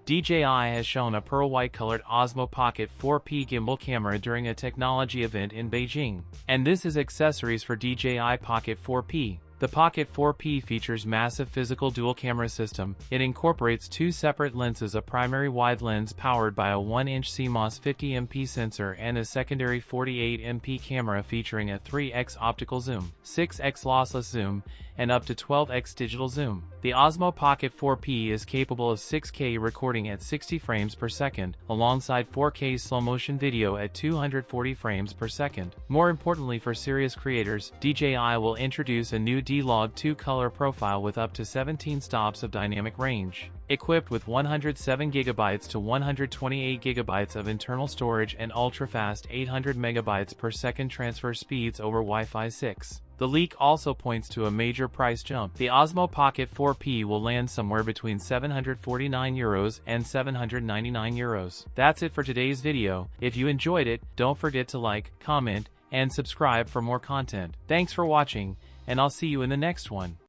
DJI has shown a Pearl White-colored Osmo Pocket 4P gimbal camera during a technology event in Beijing. And this is accessories for DJI Pocket 4P. The Pocket 4P features massive physical dual-camera system. It incorporates two separate lenses, a primary wide lens powered by a 1-inch CMOS 50MP sensor and a secondary 48MP camera featuring a 3x optical zoom, 6x lossless zoom, and up to 12x digital zoom. The Osmo Pocket 4P is capable of 6K recording at 60 frames per second, alongside 4K slow-motion video at 240 frames per second. More importantly for serious creators, DJI will introduce a new D-Log 2 color profile with up to 17 stops of dynamic range. Equipped with 107GB to 128GB of internal storage and ultra-fast 800MB per second transfer speeds over Wi-Fi 6. The leak also points to a major price jump. The Osmo Pocket 4P will land somewhere between €749 and €799. That's it for today's video. If you enjoyed it, don't forget to like, comment, and subscribe for more content. Thanks for watching, and I'll see you in the next one.